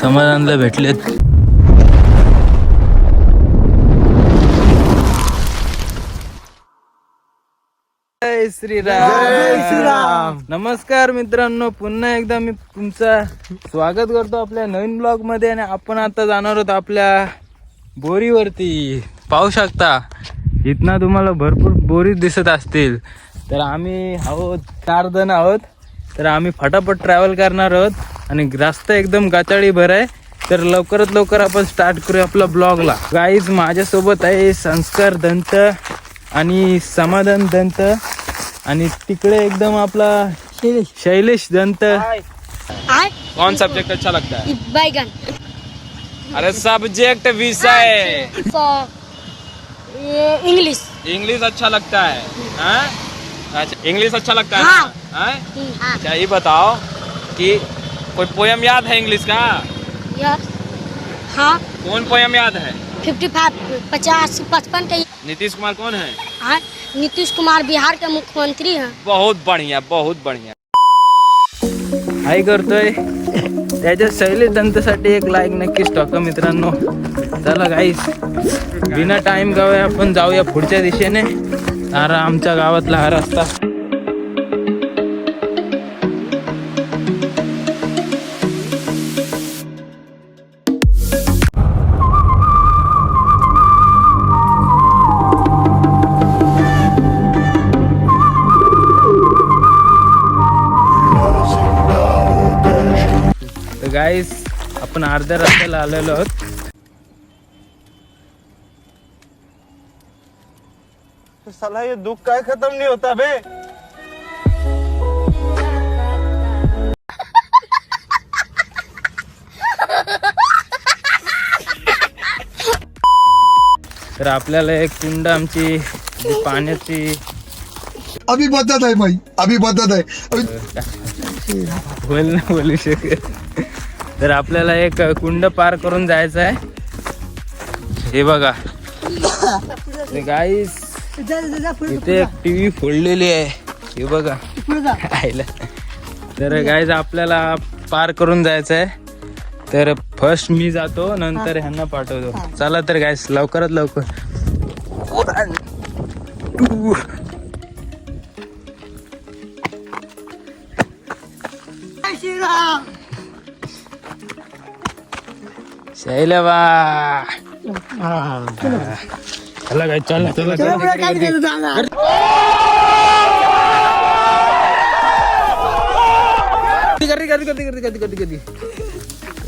समाधानला भेटलेत. जय श्रीराम. जय श्रीराम. नमस्कार मित्रांनो, पुन्हा एकदा मी तुमचं स्वागत करतो आपल्या नवीन ब्लॉग मध्ये. आणि आपण आता जाणार आहोत आपल्या बोरीवरती. पाहू शकता इथनं तुम्हाला भरपूर बोरी दिसत असतील. तर आम्ही आहोत 4 जण आहोत. तर आम्ही फटाफट ट्रॅव्हल करणार आहोत आणि रस्ता एकदम गाचाळी भर आहे. तर लवकरात लवकर आपण स्टार्ट करूया आपला ब्लॉगला. गाईज माझ्यासोबत आहे संस्कार दंत आणि समाधान दंत आणि तिकडे एकदम आपला शैलेश दंत. कौन सब्जेक्ट अच्छा लगता है? बैगन. अरे सब्जेक्ट विषय. इंग्लिश. इंग्लिश अच्छा लगता है हाँ? अच्छा इंग्लिश अच्छा लगता है हाँ. ना? हाँ? अच्छा ये बताओ कि कोई पोयम याद है इंग्लिश का? यस. हाँ. कौन पोयम याद है? 55 50 55 का. नीतीश कुमार कौन है? हाँ. नीतीश कुमार बिहार के मुख्यमंत्री हैं. बहुत बढ़िया बहुत बढ़िया. हाय करतोय त्याच्या शैली दंतसाठी एक लाईक नक्कीच टाका मित्रांनो. चला गाईस बिना टाइम गवाया आपण जाऊया पुढच्या दिशेने. आमच्या गावातला हा रस्ता. तर गाईस आपण अर्ध्या रस्त्याला आलेलो आहोत. साला ये दुख काय खत्म नहीं होता बे. तर आपल्याला एक कुंड आमची पाण्याची अभी बदत है भाई, अभी बदत है. बोलू शकत. तर आपल्याला एक कुंड पार करून जायचं आहे. हे बघा गाईस इथे एक टीव्ही फोडलेली आहे. हे बघा आयला. तर गाईज आपल्याला पार करून जायचं आहे. तर फर्स्ट मी जातो नंतर ह्यांना पाठवतो. चला तर गाईस लवकरात लवकर. 1 2 शैलवा. चला काय चला चला कधी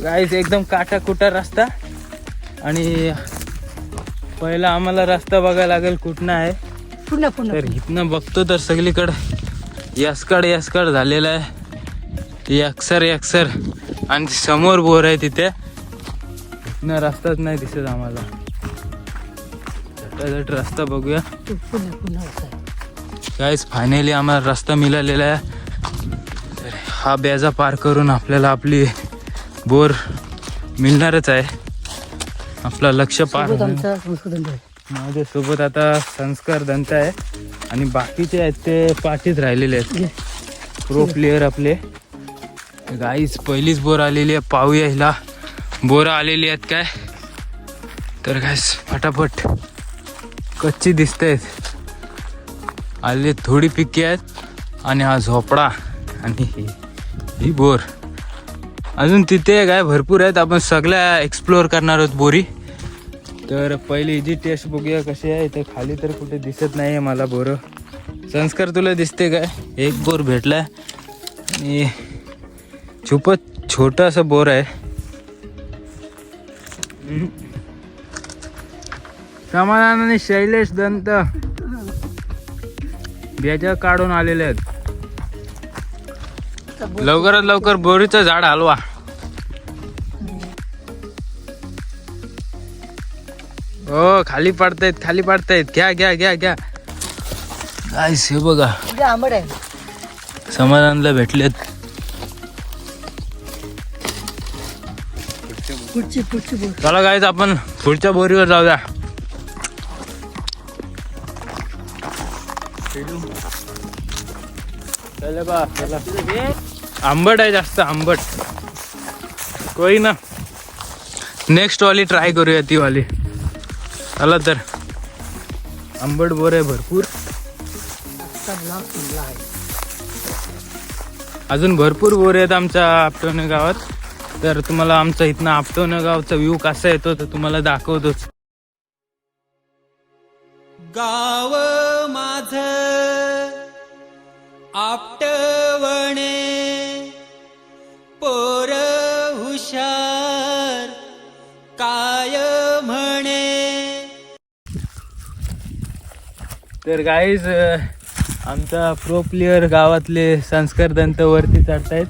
गाईस एकदम काटा कुटा रस्ता. आणि पहिला आम्हाला रस्ता बघायला लागेल कुठनं आहे. तर इथनं बघतो तर सगळीकडं यसकड झालेलं आहे. एकसर आणि समोर बोर आहे तिथे. इथनं रस्ताच नाही दिसत आम्हाला. झट रस्ता बघूया. गाईस फायनली आम्हाला रस्ता मिळालेला आहे. तर हा बेजा पार करून आपल्याला आपली बोर मिळणारच आहे. आपला लक्ष पार. माझ्यासोबत आता संस्कार दंत आहे आणि बाकीचे आहेत ते पाठीत राहिलेले आहेत. प्रो प्लेयर आपले. गाईस पहिलीच बोर आलेली आहे. पाहूया हिला बोरं आलेली आहेत काय. तर गाईस फटाफट कच्ची दिसतायत. आले थोडी पिके आहेत आणि हा झोपडा आणि ही बोर. अजून तिथे काय भरपूर आहेत. आपण सगळ्या एक्सप्लोअर करणार आहोत बोरी. तर पहिली हिची टेस्ट बघूया कशी आहे. इथे खाली तर कुठे दिसत नाही आहे मला बोरं. संस्कार तुला दिसते काय? एक बोर भेटलाय आणि खूपच छोटं असं बोर आहे. समाधान आणि शैलेश दंत बेजा काढून आलेले आहेत. लवकरात लवकर बोरीचं झाड हलवा. हो खाली पडतायत. घ्या. गाईस हे बघा समाधानला भेटलेत. चला गाईस आपण पुढच्या बोरीवर जाऊया. चला आंबट आहे जास्त आंबट. कोई ना नेक्स्ट वाली ट्राय करूया ती वाली. चला तर आंबट बोर आहे भरपूर. अजून भरपूर बोर आहेत आमच्या आपटवणे गावात. तर तुम्हाला आमचा इथनं आपटवणे गावचा व्ह्यू कसा येतो तर तुम्हाला दाखवतोच. गाव माझ आपटवणे पोर हुशार काय म्हणे. तर गाईज आमचा प्रो प्लेयर गावातले संस्कार दंत वरती चढतायत.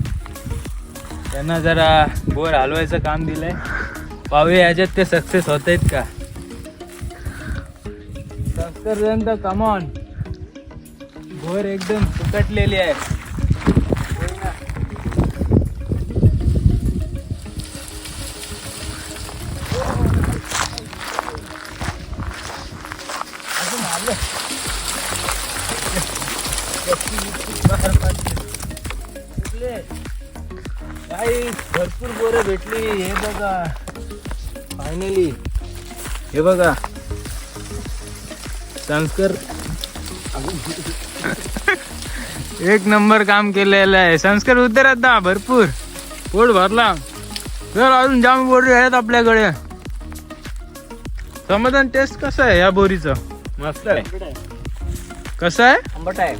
त्यांना जरा बोर हलवायचं काम दिलंय. पाहूया याच्यात ते सक्सेस होत आहेत का. संस्कार दंत कमॉन. बोर एकदम फुकटलेली आहे. भरपूर बोरं भेटली. हे बघा फायनली. हे बघा संस्कार एक नंबर काम केलेलं आहे. संस्कार उतरत ना भरपूर. पोट भरला तर अजून जाम बोरी आहेत आपल्याकडे. समाधान टेस्ट कसं आहे या बोरीचं. मस्त आहे. कसं आहे. आंबट आहे.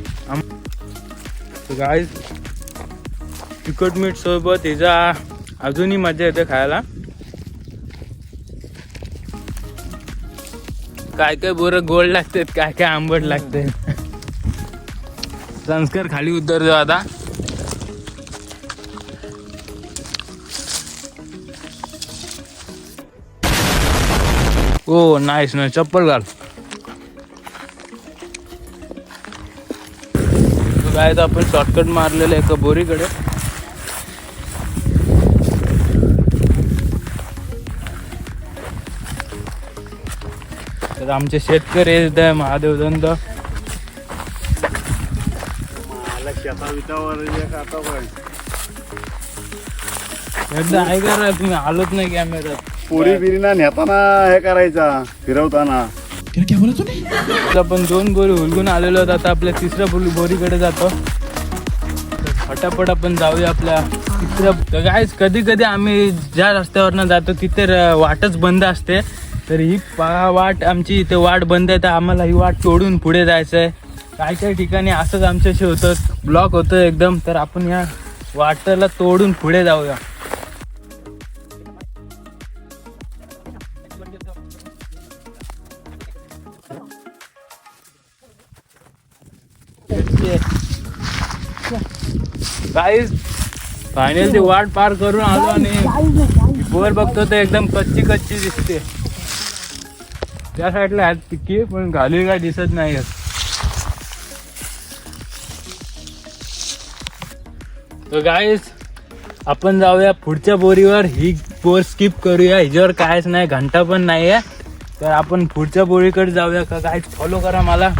गाईज तिखट मीठ सोबत हिचा अजूनही मजा येते खायला. काय काय बोरं गोड लागतात काय काय आंबट लागते. संस्कार खाली उतरतो आता. ओ नाईस ना. चप्पल घाल. काय तर आपण शॉर्टकट मारलेलं एका बोरीकडे. तर आमचे शेतकरी महादेव दंत एकदा ऐका रे तुम्ही आलोच नाही कॅमेऱ्यात. पुरी बिरीना नेताना हे करायचा फिरवताना. आपण 2 बोरी हुलगून आलेलो आहोत. आता आपल्या तिसऱ्या बोरीकडे जातो. फटाफट आपण जाऊया आपल्या तिसऱ्या. गाईज कधी कधी आम्ही ज्या रस्त्यावरनं जातो तिथे वाटच बंद असते. तर ही वाट आमची इथे वाट बंद आहे. तर आम्हाला ही वाट तोडून पुढे जायचं आहे. काही काही ठिकाणी असंच आमच्याशी होतं. ब्लॉक होतं एकदम. तर आपण या वाटेला तोडून पुढे जाऊया. गाईज फायनल ती वाट पार करून आलो आणि बोर बघतो तर एकदम कच्ची कच्ची दिसते. त्या साईडला आहेत पिके पण घाली काय दिसत नाही. तर गाईज आपण जाऊया पुढच्या बोरीवर. ही बोर स्किप करूया. हिच्यावर कायच नाही घंटा पण नाही आहे. तर आपण पुढच्या बोरीकडे जाऊया का. गाईज फॉलो करा मला.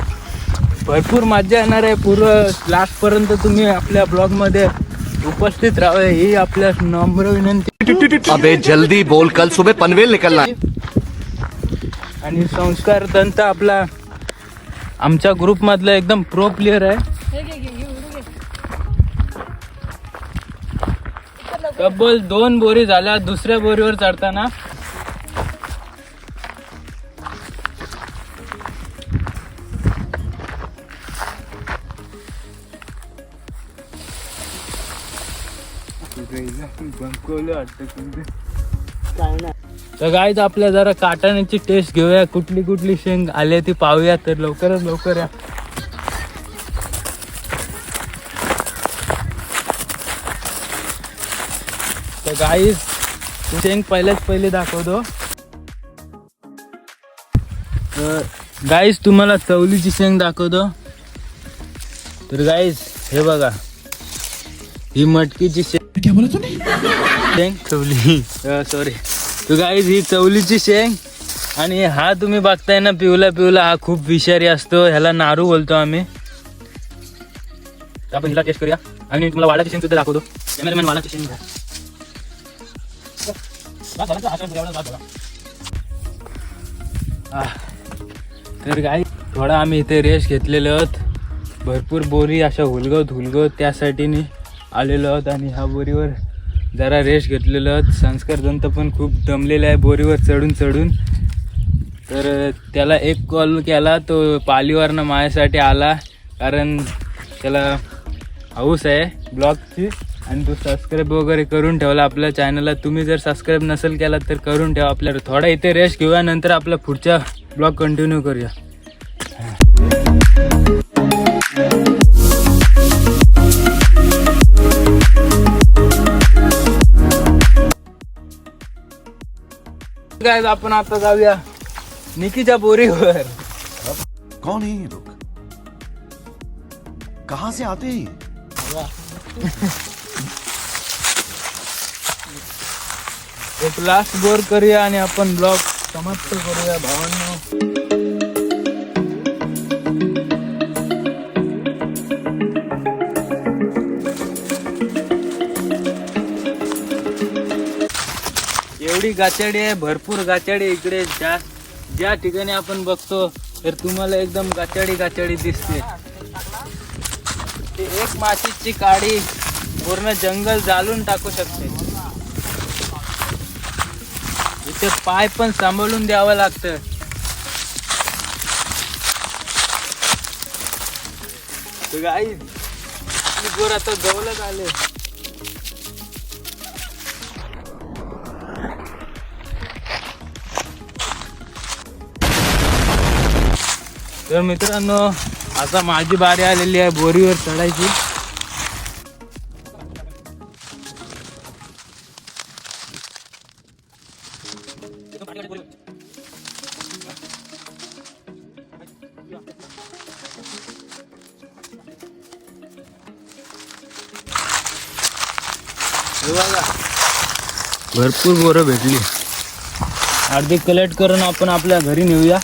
भरपूर मजा येणार आहे. पूर्ण लास्ट पर्यंत तुम्ही आपल्या ब्लॉग मध्ये उपस्थित राहा ही आपल्या नम्र विनंती. अबे जल्दी बोल, कल सुबह पनवेल निकलना. आणि संस्कार दंत आपला आमच्या ग्रुप मधला एकदम प्रो प्लेयर आहे. तब्बल 2 बोरी झाल्या दुसऱ्या बोरीवर चढताना. तर गाईज आपल्या जरा काटाण्याची टेस्ट घेऊया. कुठली कुठली शेंग आली ती पाहूया. तर लवकरात लवकर या. तर गाईज शेंग पहिली दाखवतो. तर गाईज तुम्हाला चवलीची शेंग दाखवतो. तर गाईज हे बघा ही मटकीची शेंग. चवली सॉरी. तर गाईज ही चवलीची शेंग. आणि हा तुम्ही बघताय ना पिवला पिवला हा खूप विषारी असतो. ह्याला नारू बोलतो आम्ही. आपण हिला टेस्ट करूया. आणि तुम्हाला वालाची शेंग सुद्धा दाखवतो. कॅमेरामॅन वालाची शेंग घ्या. तर काय थोडा आम्ही इथे रेस्ट घेतलेलो आहोत. भरपूर बोरी अशा हुलगवत त्यासाठी आलेलो आहोत आणि ह्या बोरीवर जरा रेस्ट घेतलेलो आहोत. संस्कार दंत पण खूप दमलेला आहे बोरीवर चढून. तर त्याला एक कॉल केला, तो पालीवरनं माझ्यासाठी आला, कारण त्याला हाऊस आहे ब्लॉगची आणि तो सबस्क्राईब वगैरे करून ठेवला आपल्या चॅनलला. तुम्ही जर सबस्क्राईब नसेल केला तर करून ठेवा. आपल्याला थोडा इथे रेस्ट घेऊया, नंतर आपला पुढच्या ब्लॉग कंटिन्यू करूया. गाइस आपण आता जाऊया निकीच्या बोरीवर. कौन है ये लोग? कहाँ से आते हैं? एक लास्ट बोर करूया आणि आपण ब्लॉग समाप्त करूया भावांनो. एवढी गाचाडी आहे, भरपूर गाचाडी इकडे. ज्या ठिकाणी आपण बघतो तर तुम्हाला एकदम गाचाडी दिसते. ते एक मातीची काडी पूर्ण जंगल जाळून टाकू शकते. इथे पाय पण सांभाळून द्यावं लागतं. गाईस आपली बोर आता जवळच आले. तर मित्रांनो आता माझी बारी आलेली आहे बोरीवर चढायची. भरपूर बोरं भेटली. अर्धी कलेक्ट करून आपण आपल्या घरी नेऊया.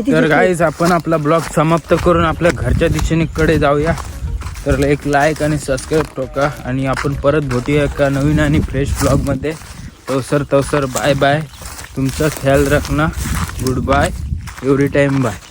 तर गाईज आपण आपला ब्लॉग समाप्त करून आपल्या घरच्या दिशेकडे जाऊया. तर एक लाईक आणि सबस्क्राईब ठोका आणि आपण परत भेटूया एका नवीन आणि फ्रेश ब्लॉगमध्ये. तवसर बाय बाय. तुमचा ख्याल रखना. Goodbye. Every time bye.